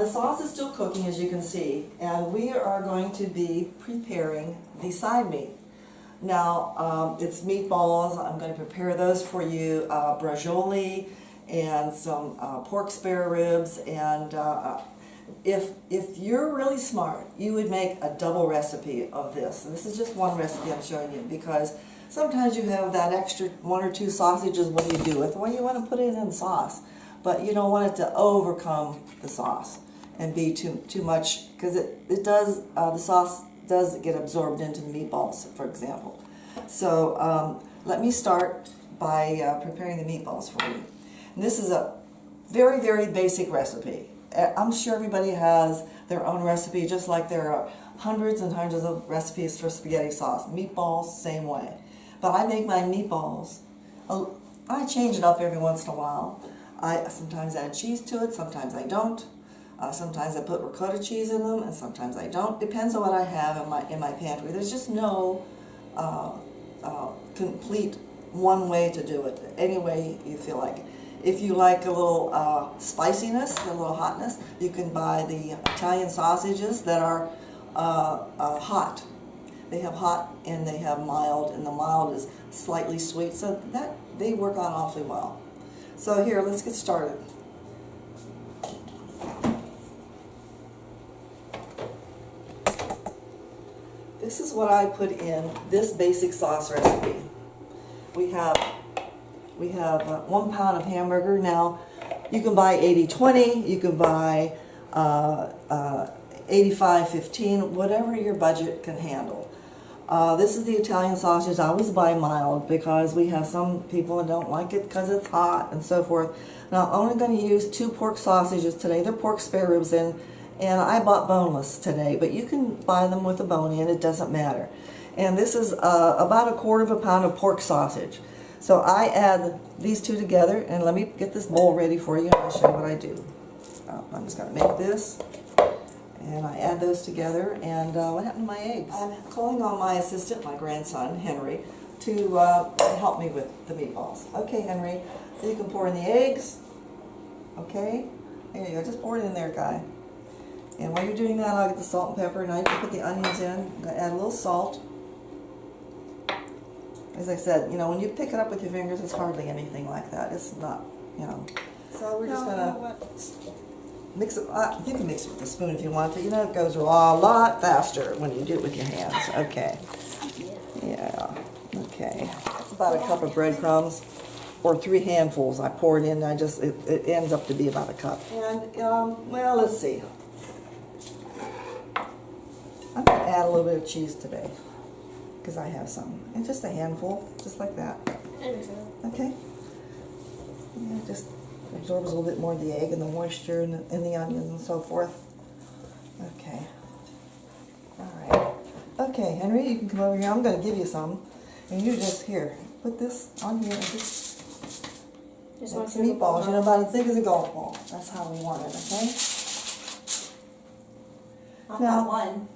the sauce is still cooking, as you can see, and we are going to be preparing the side meat. Now, it's meatballs. I'm going to prepare those for you, braciole and some pork spare ribs. And if you're really smart, you would make a double recipe of this. And this is just one recipe I'm showing you, because sometimes you have that extra 1 or 2 sausages. What do you do with it? Well, you want to put it in sauce, but you don't want it to overcome the sauce and be too much, because the sauce does get absorbed into the meatballs, for example. So let me start by preparing the meatballs for you. And this is a very, very basic recipe. I'm sure everybody has their own recipe, just like there are hundreds and hundreds of recipes for spaghetti sauce. Meatballs, same way. But I make my meatballs, I change it up every once in a while. I sometimes add cheese to it, sometimes I don't. Sometimes I put ricotta cheese in them, and sometimes I don't. Depends on what I have in my pantry. There's just no complete one way to do it. Any way you feel like it. If you like a little spiciness, a little hotness, you can buy the Italian sausages that are hot. They have hot and they have mild, and the mild is slightly sweet, so that they work out awfully well. So here, let's get started. This is what I put in this basic sauce recipe. We have 1 pound of hamburger. Now, you can buy 80-20, you can buy 85-15, whatever your budget can handle. This is the Italian sausage. I always buy mild because we have some people that don't like it because it's hot and so forth. Now, I'm only going to use 2 pork sausages today. They're pork spare ribs, and I bought boneless today, but you can buy them with a bone in. It doesn't matter. And this is about 1/4 pound of pork sausage. So I add these 2 together, and let me get this bowl ready for you, and I'll show you what I do. I'm just going to make this, and I add those together. And what happened to my eggs? I'm calling on my assistant, my grandson, Henry, to help me with the meatballs. Okay, Henry, so you can pour in the eggs. Okay, there you go. Just pour it in there, guy. And while you're doing that, I'll get the salt and pepper. Now you can put the onions in. I'm going to add a little salt. As I said, you know, when you pick it up with your fingers, it's hardly anything like that. It's not, you know. So we're just going to mix it. You can mix it with a spoon if you want to. You know, it goes a lot faster when you do it with your hands. Okay. Yeah. Okay. That's about 1 cup of breadcrumbs, or 3 handfuls. I pour it in. It ends up to be about 1 cup. And well, let's see. I'm going to add a little bit of cheese today, because I have some. And just a handful, just like that. Okay? Yeah, it just absorbs a little bit more of the egg and the moisture and the onions and so forth. Okay. All right. Okay, Henry, you can come over here. I'm going to give you some. And you just, here, put this on here and just make some meatballs. You know, about as big as a golf ball. That's how we want it, okay? Not one.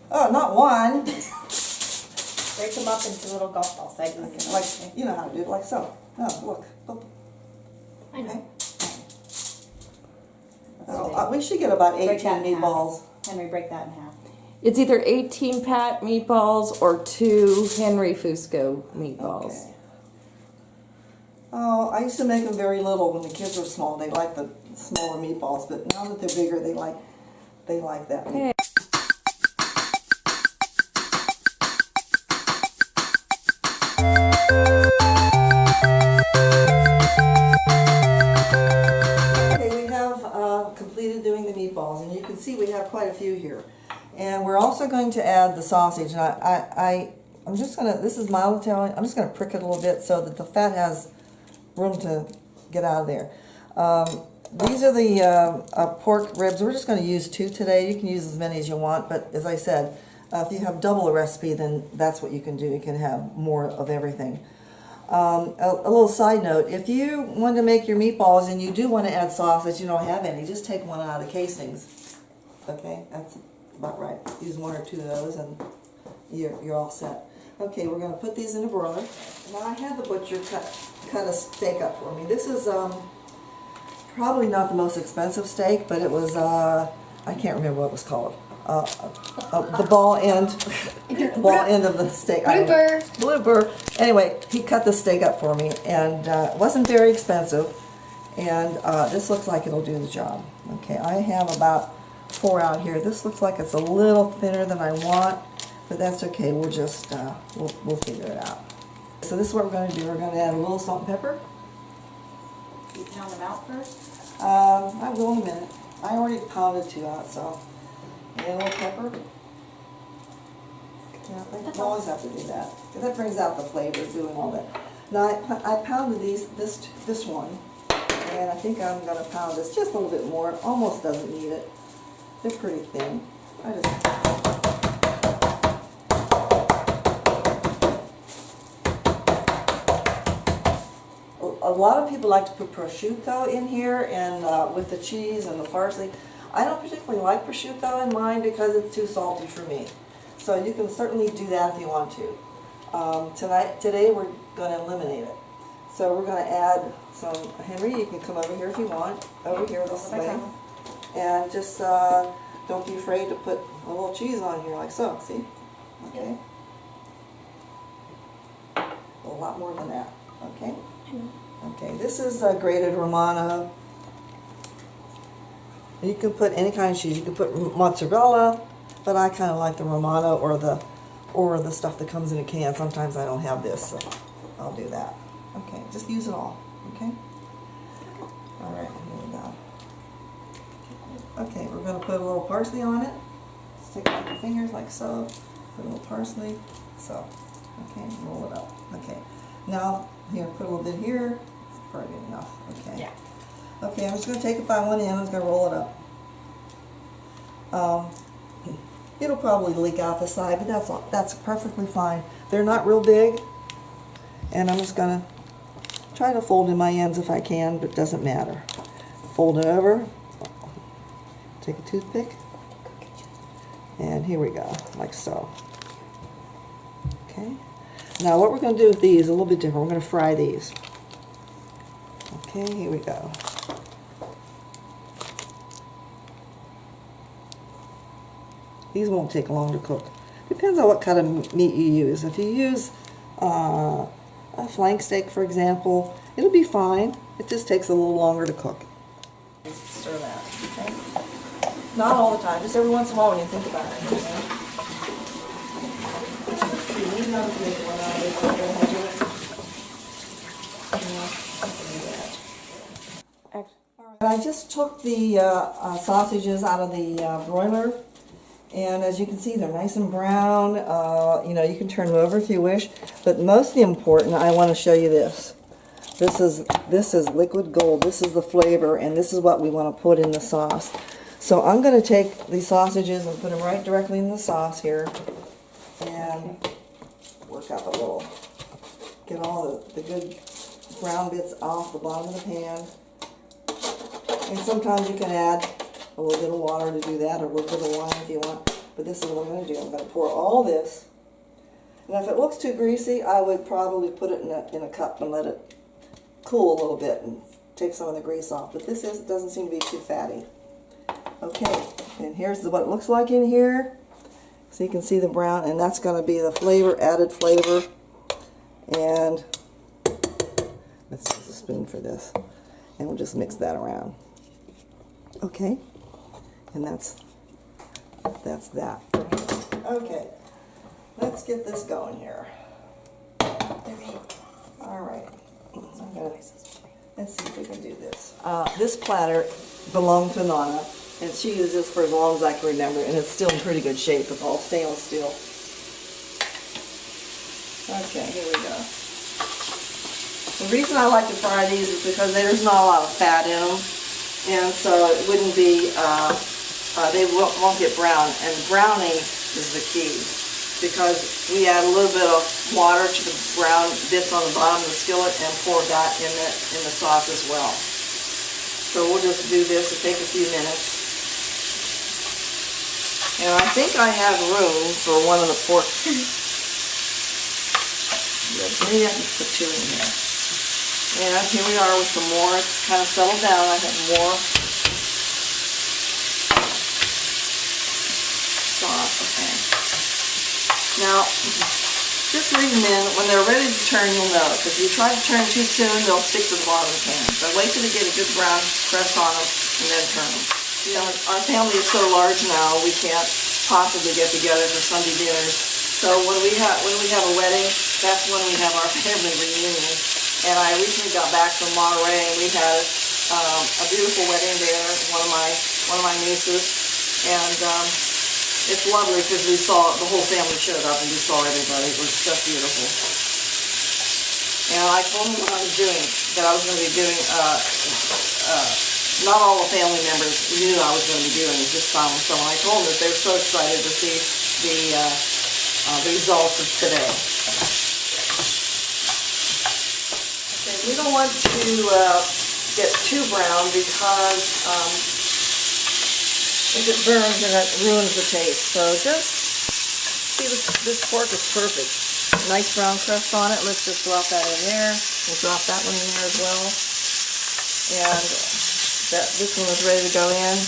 Oh, not one. Break them up into little golf ball segments. Okay, like, you know how to do it, like so. Oh, look. Boop. I know. Oh, we should get about 18 meatballs. Henry, break that in half. It's either 18 Pat meatballs or 2 Henry Fusco meatballs. Okay. Oh, I used to make them very little when the kids were small. They liked the smaller meatballs, but now that they're bigger, they like that. Okay. Completed doing the meatballs, and you can see we have quite a few here. And we're also going to add the sausage. And I'm just gonna, this is mild Italian, I'm just gonna prick it a little bit so that the fat has room to get out of there. These are the pork ribs. We're just gonna use 2 today. You can use as many as you want, but as I said, if you have double a recipe, then that's what you can do. You can have more of everything. A little side note, if you want to make your meatballs and you do want to add sausage, you don't have any, just take one out of the casings. Okay, that's about right. Use 1 or 2 of those and you're all set. Okay, we're going to put these in a broiler. Now I had the butcher cut a steak up for me. This is probably not the most expensive steak, but it was, I can't remember what it was called. The ball end of the steak. Blooper. Anyway, he cut the steak up for me, and it wasn't very expensive. And this looks like it'll do the job. Okay, I have about 4 out here. This looks like it's a little thinner than I want, but that's okay. We'll just we'll figure it out. So this is what we're going to do. We're going to add a little salt and pepper. You pound them out first? I will in a minute. I already pounded 2 out, so add a little pepper. Yeah, I always have to do that, because that brings out the flavor, doing all that. Now I pounded this one, and I think I'm going to pound this just a little bit more. It almost doesn't need it. They're pretty thin. A lot of people like to put prosciutto in here, and with the cheese and the parsley. I don't particularly like prosciutto in mine because it's too salty for me. So you can certainly do that if you want to. Today we're going to eliminate it. So we're going to add some, Henry, you can come over here if you want, over here this way. And just don't be afraid to put a little cheese on here like so, see? Okay. A lot more than that, okay? Okay, this is grated Romano. You can put any kind of cheese. You can put mozzarella, but I kind of like the Romano or the stuff that comes in a can. Sometimes I don't have this, so I'll do that. Okay, just use it all, okay? All right, here we go. Okay, we're going to put a little parsley on it. Stick it with your fingers like so. Put a little parsley, so. Okay, roll it up. Okay, now here, put a little bit here. It's probably enough. Okay. Yeah. Okay, I'm just going to take it by one end. I'm just going to roll it up. It'll probably leak out the side, but that's perfectly fine. They're not real big, and I'm just going to try to fold in my ends if I can, but it doesn't matter. Fold it over. Take a toothpick, and here we go, like so. Okay. Now what we're going to do with these is a little bit different. We're going to fry these. Okay, here we go. These won't take long to cook. Depends on what kind of meat you use. If you use a flank steak, for example, it'll be fine. It just takes a little longer to cook. Stir that, okay? Not all the time, just every once in a while when you think about it. Okay? You need not to make one out of it, but go ahead and do it. I just took the sausages out of the broiler, and as you can see, they're nice and brown. You know, you can turn them over if you wish, but mostly important, I want to show you this. This is liquid gold. This is the flavor, and this is what we want to put in the sauce. So I'm going to take these sausages and put them right directly in the sauce here, and work up a little. Get all the good brown bits off the bottom of the pan. And sometimes you can add a little bit of water to do that, or a little bit of wine if you want. But this is what I'm going to do. I'm going to pour all this. And if it looks too greasy, I would probably put it in a cup and let it cool a little bit and take some of the grease off. But this doesn't seem to be too fatty. Okay, and here's what it looks like in here. So you can see the brown, and that's going to be the flavor, added flavor. And let's use a spoon for this. And we'll just mix that around. Okay, and that's that. Okay, let's get this going here. All right, let's see if we can do this. This platter belonged to Nana, and she used this for as long as I can remember, and it's still in pretty good shape. It's all stainless steel. Okay, here we go. The reason I like to fry these is because there's not a lot of fat in them, and so it wouldn't be, they won't get brown, and browning is the key, because we add a little bit of water to the brown bits on the bottom of the skillet and pour that in the sauce as well. So we'll just do this. It'll take a few minutes. And I think I have room for one of the pork. Maybe I can put 2 in here. And here we are with some more. It's kind of settled down. I have more sauce. Okay. Now, just leave them in. When they're ready to turn, you'll know. If you try to turn too soon, they'll stick to the bottom of the pan. So wait till they get a good brown crest on them, and then turn them. You know, our family is so large now, we can't possibly get together for Sunday dinners. So when we have a wedding, that's when we have our family reunion. And I recently got back from Monterey, and we had a beautiful wedding there. One of my nieces, and it's lovely because we saw the whole family showed up and we saw everybody. It was just beautiful. And I told them what I was doing, that I was going to be doing. Not all the family members knew I was going to be doing it, just some. So when I told them that, they were so excited to see the results of today. Okay, we don't want to get too brown because if it burns, then it ruins the taste. So just see, this pork is perfect. Nice brown crust on it. Let's just drop that in there. We'll drop that one in there as well. And this one is ready to go in.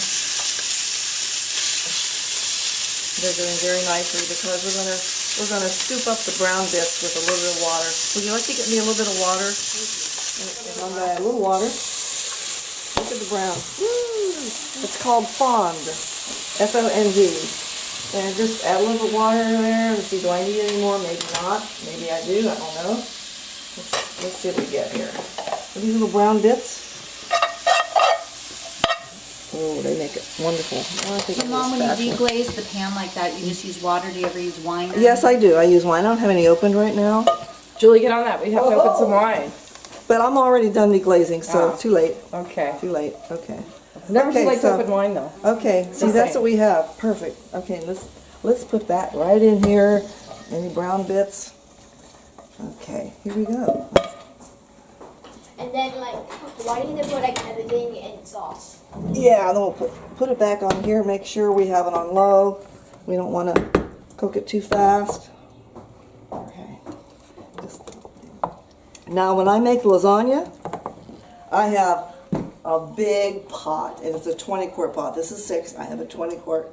They're doing very nicely because we're gonna scoop up the brown bits with a little bit of water. Would you like to get me a little bit of water? And I'm gonna add a little water. Look at the brown. Woo! It's called fond. F-O-N-D. And just add a little bit of water in there. Let's see, do I need any more? Maybe not. Maybe I do. I don't know. Let's see what we get here. Are these little brown bits? Oh, they make it wonderful. So Mom, when you deglaze the pan like that, you just use water? Do you ever use wine? Yes, I do. I use wine. I don't have any opened right now. Julie, get on that. We have to open some wine. But I'm already done deglazing, so too late. Okay. Too late. Okay. It's never too late to open wine, though. Okay. See, that's what we have. Perfect. Okay, let's put that right in here. Any brown bits? Okay, here we go. And then, like, why do you put like everything in sauce? Yeah, then we'll put it back on here. Make sure we have it on low. We don't want to cook it too fast. Okay. Now, when I make lasagna, I have a big pot, and it's a 20-quart pot. This is 6. I have a 20-quart.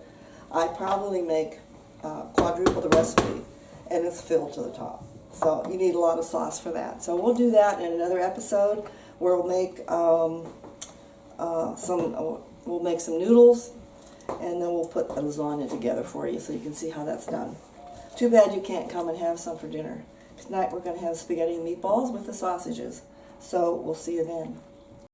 I probably make quadruple the recipe, and it's filled to the top. So you need a lot of sauce for that. So we'll do that in another episode where we'll make some noodles, and then we'll put the lasagna together for you so you can see how that's done. Too bad you can't come and have some for dinner. Tonight we're going to have spaghetti and meatballs with the sausages. So we'll see you then.